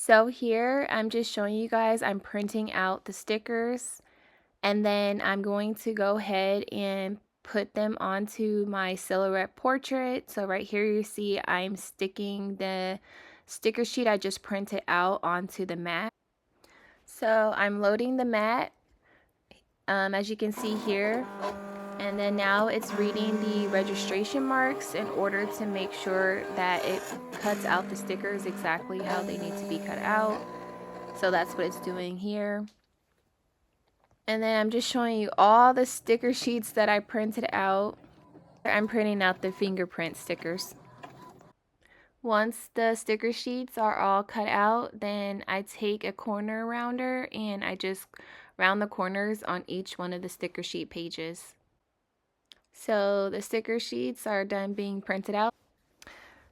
So here I'm just showing you guys, I'm printing out the stickers, and then I'm going to go ahead and put them onto my silhouette portrait. So right here you see I'm sticking the sticker sheet I just printed out onto the mat. So I'm loading the mat, as you can see here, and then now it's reading the registration marks in order to make sure that it cuts out the stickers exactly how they need to be cut out. So that's what it's doing here. And then I'm just showing you all the sticker sheets that I printed out. I'm printing out the fingerprint stickers. Once the sticker sheets are all cut out, then I take a corner rounder and I just round the corners on each one of the sticker sheet pages. So the sticker sheets are done being printed out.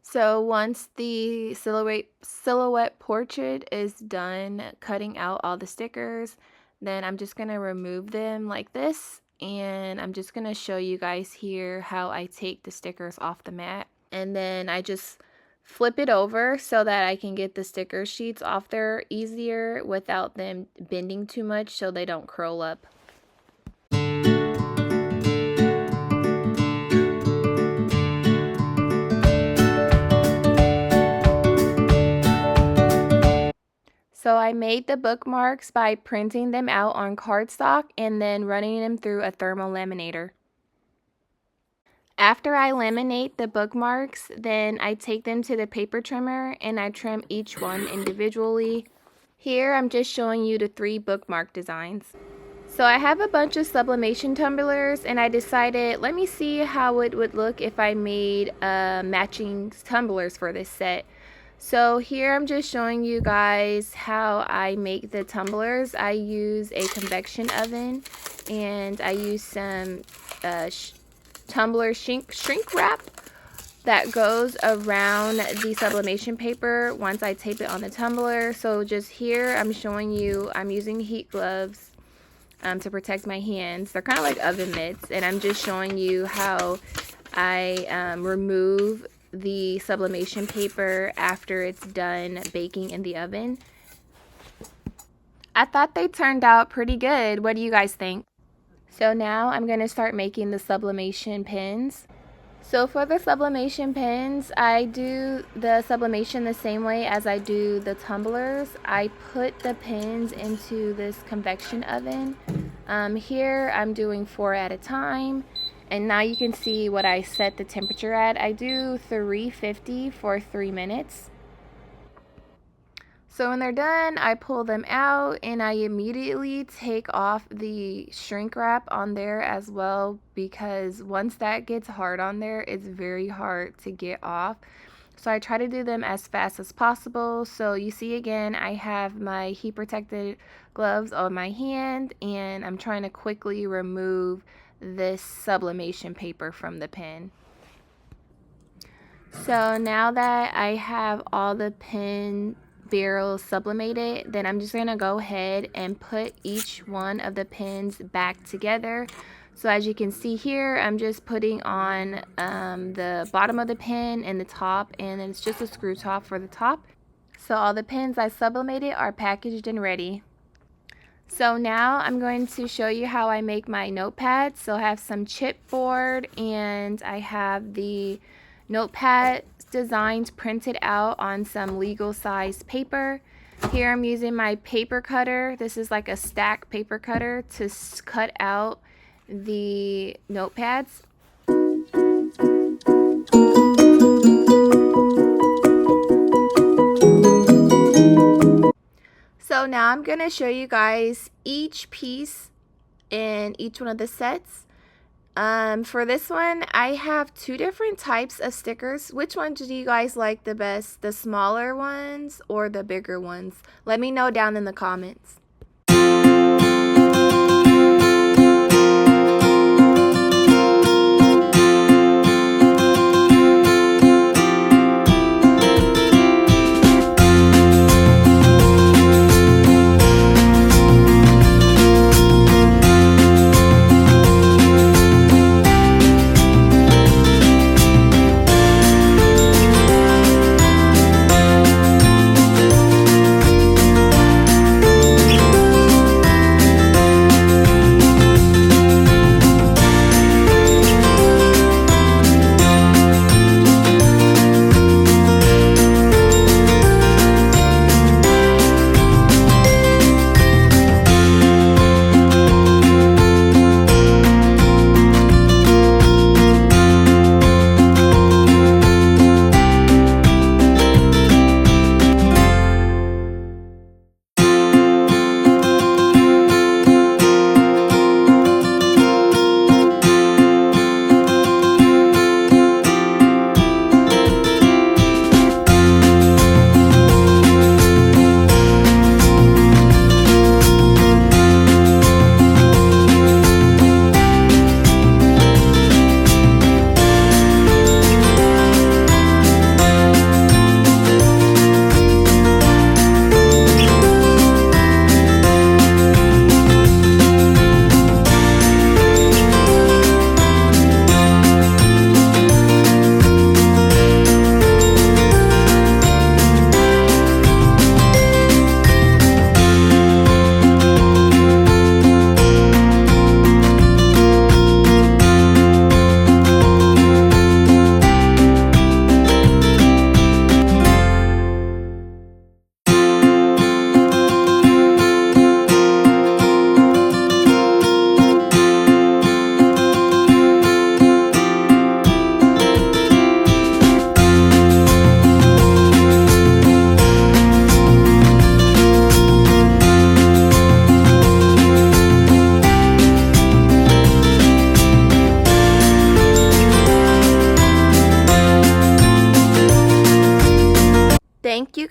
So once the silhouette portrait is done cutting out all the stickers, then I'm just going to remove them like this, and I'm just going to show you guys here how I take the stickers off the mat. And then I just flip it over so that I can get the sticker sheets off there easier without them bending too much so they don't curl up. So I made the bookmarks by printing them out on cardstock and then running them through a thermal laminator. After I laminate the bookmarks, then I take them to the paper trimmer and I trim each one individually. Here I'm just showing you the 3 bookmark designs. So I have a bunch of sublimation tumblers and I decided, let me see how it would look if I made matching tumblers for this set. So here I'm just showing you guys how I make the tumblers. I use a convection oven and I use some tumbler shrink wrap that goes around the sublimation paper once I tape it on the tumbler. So just here I'm showing you I'm using heat gloves to protect my hands. They're kind of like oven mitts, and I'm just showing you how I remove the sublimation paper after it's done baking in the oven. I thought they turned out pretty good. What do you guys think? So now I'm going to start making the sublimation pins. So for the sublimation pins, I do the sublimation the same way as I do the tumblers. I put the pins into this convection oven. Here I'm doing 4 at a time. And now you can see what I set the temperature at. I do 350 for 3 minutes. So when they're done, I pull them out and I immediately take off the shrink wrap on there as well, because once that gets hard on there, it's very hard to get off. So I try to do them as fast as possible. So you see again, I have my heat protected gloves on my hand and I'm trying to quickly remove this sublimation paper from the pin. So now that I have all the pin barrels sublimated, then I'm just going to go ahead and put each one of the pins back together. So as you can see here, I'm just putting on the bottom of the pin and the top, and it's just a screw top for the top. So all the pins I sublimated are packaged and ready. So now I'm going to show you how I make my notepad. So I have some chipboard and I have the notepad designs printed out on some legal size paper. Here I'm using my paper cutter. This is like a stack paper cutter to cut out the notepads. So now I'm going to show you guys each piece in each one of the sets. For this one, I have 2 different types of stickers. Which one do you guys like the best? The smaller ones or the bigger ones? Let me know down in the comments.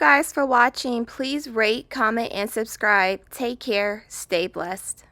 guys for watching. Please rate, comment, and subscribe. Take care. Stay blessed.